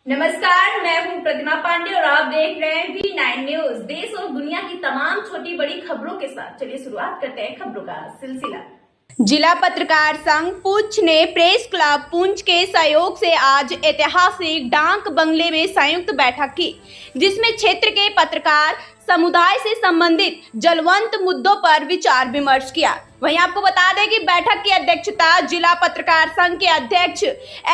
नमस्कार, मैं हूं प्रतिमा पांडे और आप देख रहे हैं V9 न्यूज। देश और दुनिया की तमाम छोटी बड़ी खबरों के साथ चलिए शुरुआत करते हैं खबरों का सिलसिला। जिला पत्रकार संघ पुंछ ने प्रेस क्लब पुंछ के सहयोग से आज ऐतिहासिक डाक बंगले में संयुक्त बैठक की, जिसमें क्षेत्र के पत्रकार समुदाय से संबंधित ज्वलंत मुद्दों पर विचार विमर्श किया। वहीं आपको बता दें कि बैठक की अध्यक्षता जिला पत्रकार संघ के अध्यक्ष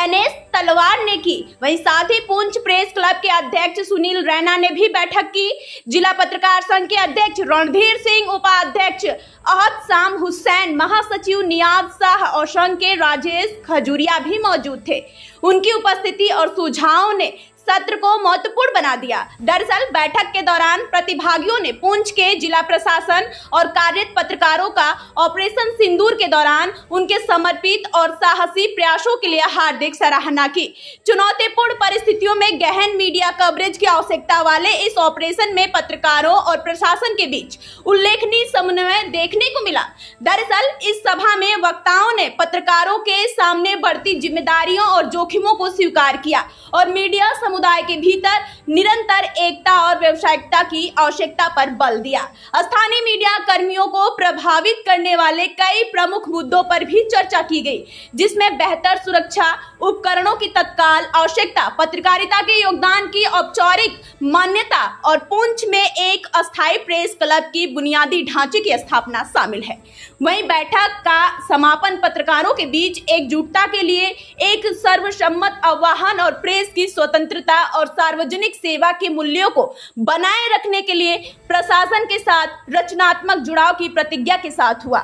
NS तलवार ने की। वहीं साथ ही पुंछ प्रेस क्लब के अध्यक्ष सुनील रैना ने भी बैठक की। जिला पत्रकार संघ के अध्यक्ष रणधीर सिंह, उपाध्यक्ष अहद शाम हुसैन, महासचिव नियाज शाह और संघ के राजेश खजूरिया भी मौजूद थे। उनकी उपस्थिति और सुझावों ने सत्र को महत्वपूर्ण बना दिया। दरअसल बैठक के दौरान प्रतिभागियों ने पुंछ के जिला प्रशासन और कार्यरत पत्रकारों का ऑपरेशन सिंदूर के दौरान उनके समर्पित और साहसी प्रयासों के लिए हार्दिक सराहना की। चुनौतीपूर्ण परिस्थितियों में गहन मीडिया कवरेज की आवश्यकता वाले इस ऑपरेशन में पत्रकारों और प्रशासन के बीच उल्लेखनीय समन्वय देखने को मिला। दरअसल इस सभा में वक्ताओं ने पत्रकारों के सामने बढ़ती जिम्मेदारियों और जोखिमों को स्वीकार किया और मीडिया समुदाय के भीतर निरंतर एकता और व्यावसायिकता की आवश्यकता पर बल दिया। स्थानीय मीडिया कर्मियों को प्रभावित करने वाले कई प्रमुख मुद्दों पर भी चर्चा की गई, जिसमें बेहतर सुरक्षा उपकरणों की तत्काल आवश्यकता, पत्रकारिता के योगदान की औपचारिक मान्यता और पुंछ में एक अस्थायी प्रेस क्लब की बुनियादी ढांचे की स्थापना शामिल है। वहीं बैठक का समापन पत्रकारों के बीच एकजुटता के लिए एक सर्वसम्मत आह्वान और प्रेस की स्वतंत्रता और सार्वजनिक सेवा के मूल्यों को बनाए रखने के लिए प्रशासन के साथ रचनात्मक जुड़ाव की प्रतिज्ञा के साथ हुआ।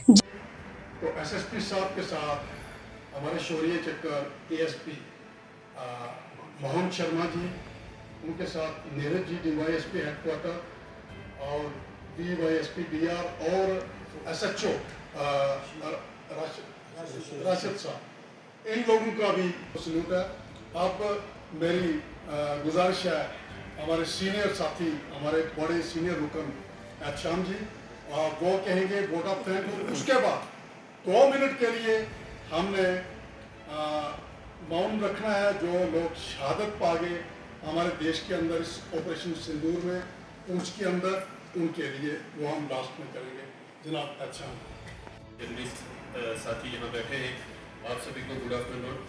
तो SSP साहब के साथ हमारे शौर्य चक्कर ASP मोहन शर्मा जी, उनके साथ नीरज जी DYSP हेडक्वार्टर और DYSP DR और SHO राशिद साहब, इन लोगों का भी सल्यूट है। आप मेरी गुजारिश है, हमारे सीनियर साथी, हमारे बड़े सीनियर रुकन श्याम जी, वो कहेंगे वोट ऑफ थैंक। उसके बाद 2 मिनट के लिए हमने मौन रखना है। जो लोग शहादत पा गए हमारे देश के अंदर इस ऑपरेशन सिंदूर में, पुंछ के अंदर, उनके लिए वो हम लास्ट में करेंगे। जनाब अच्छा जर्नलिस्ट साथी यहाँ बैठे हैं, आप सभी को good afternoon.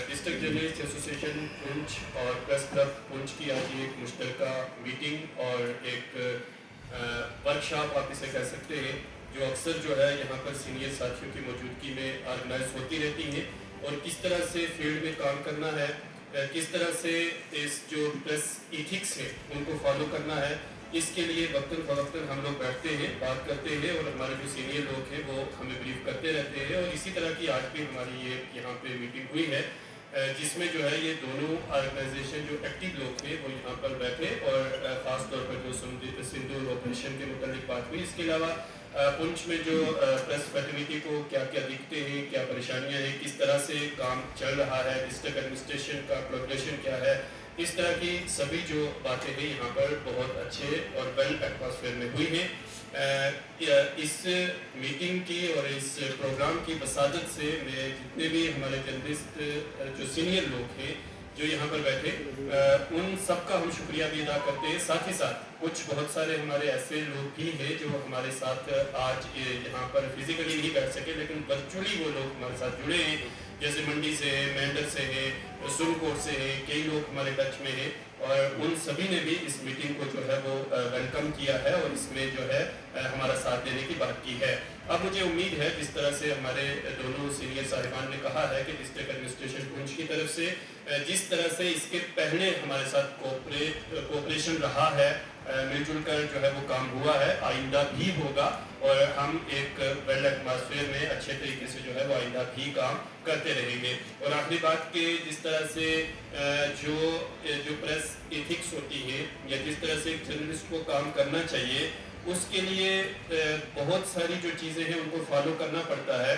District journalist association Poonch और प्रेस क्लब पुंछ की आज एक मुश्तरका मीटिंग और एक वर्कशॉप आप इसे कह सकते हैं, जो अक्सर जो है यहाँ पर सीनियर साथियों की मौजूदगी में ऑर्गेनाइज होती रहती हैं और किस तरह से फील्ड में काम करना है, किस तरह से इस जो प्रेस इथिक्स है उनको फॉलो करना है, इसके लिए वक्तन फवक्तन हम लोग बैठते हैं, बात करते हैं और हमारे जो सीनियर लोग हैं वो हमें ब्रीफ करते रहते हैं। और इसी तरह की आज भी हमारी ये यहाँ पे मीटिंग हुई है, जिसमें जो है ये दोनों ऑर्गेनाइजेशन जो एक्टिव लोग थे वो यहाँ पर बैठे और ख़ास तौर पर जो सिंदूर ऑपरेशन के मुतालिक बात हुई। इसके अलावा पुंछ में जो प्रेस फैटर्निटी को क्या क्या दिखते हैं, क्या परेशानियाँ हैं, किस तरह से काम चल रहा है, डिस्ट्रिक्ट एडमिनिस्ट्रेशन का प्रोग्रेशन क्या है, इस तरह की सभी जो बातें हैं यहाँ पर बहुत अच्छे और वेल एटमॉस्फेयर में हुई हैं। इस मीटिंग की और इस प्रोग्राम की वसादत से मैं जितने भी हमारे जर्नलिस्ट जो सीनियर लोग हैं जो यहाँ पर बैठे, उन सब का हम शुक्रिया भी अदा करते हैं। साथ ही साथ कुछ बहुत सारे हमारे ऐसे लोग भी हैं जो हमारे साथ आज यहाँ पर फिजिकली नहीं बैठ सके, लेकिन वर्चुअली वो लोग हमारे साथ जुड़े हैं, जैसे मंडी से है, मेंढर से है, सुरकोट से है, कई लोग हमारे टच में हैं और उन सभी ने भी इस मीटिंग को जो है वो वेलकम किया है और इसमें जो है हमारा साथ देने की बात की है। अब मुझे उम्मीद है जिस तरह से हमारे दोनों सीनियर साहिबान ने कहा है कि डिस्ट्रिक्ट एडमिनिस्ट्रेशन पुंछ की तरफ से जिस तरह से इसके पहले हमारे साथ कोऑपरेशन रहा है, मिलजुल कर जो है वो काम हुआ है, आइंदा भी होगा और हम एक वेल एटमॉस्फेयर में अच्छे तरीके से जो है वो आइंदा भी काम करते रहेंगे। और आखिरी बात कि जिस तरह से जो प्रेस एथिक्स होती है या जिस तरह से जर्नलिस्ट को काम करना चाहिए, उसके लिए बहुत सारी जो चीज़ें हैं उनको फॉलो करना पड़ता है,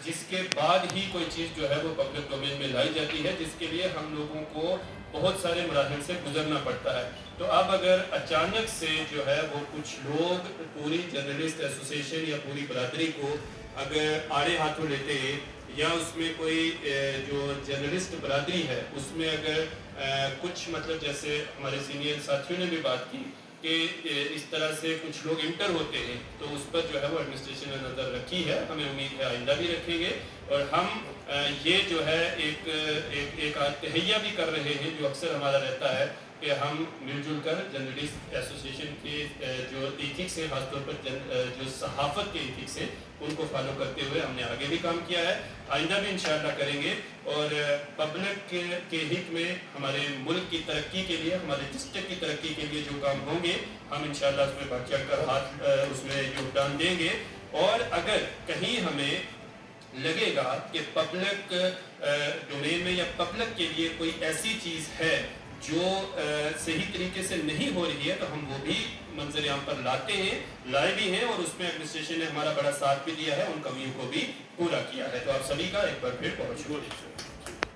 जिसके बाद ही कोई चीज़ जो है वो पब्लिक डोमेन में लाई जाती है, जिसके लिए हम लोगों को बहुत सारे मराहल से गुजरना पड़ता है। तो अब अगर अचानक से जो है वो कुछ लोग पूरी जर्नलिस्ट एसोसिएशन या पूरी बरादरी को अगर आड़े हाथों लेते हैं या उसमें कोई जो जर्नलिस्ट बरादरी है उसमें अगर कुछ मतलब जैसे हमारे सीनियर साथियों ने भी बात की कि इस तरह से कुछ लोग इंटर होते हैं, तो उस पर जो है वो एडमिनिस्ट्रेशन ने नज़र रखी है, हमें उम्मीद है आइंदा भी रखेंगे। और हम ये जो है एक तहैया भी कर रहे हैं जो अक्सर हमारा रहता है कि हम मिलजुल कर जर्नलिस्ट एसोसिएशन के जो एथिक्स हैं, खासतौर पर जो सहाफ़त के एथिक्स हैं, उनको फॉलो करते हुए हमने आगे भी काम किया है, आइंदा भी इंशाअल्लाह करेंगे। और पब्लिक के हित में हमारे मुल्क की तरक्की के लिए, हमारे डिस्ट्रिक्ट की तरक्की के लिए जो काम होंगे हम इंशाअल्लाह उसमें बढ़ चढ़ कर हाथ उसमें योगदान देंगे। और अगर कहीं हमें लगेगा कि पब्लिक डोमेन में या पब्लिक के लिए कोई ऐसी चीज़ है जो सही तरीके से नहीं हो रही है, तो हम वो भी मंजर आम पर लाते हैं, लाए भी हैं, और उसमें एडमिनिस्ट्रेशन ने हमारा बड़ा साथ भी दिया है, उन कमियों को भी पूरा किया है। तो आप सभी का एक बार फिर बहुत शुक्रिया।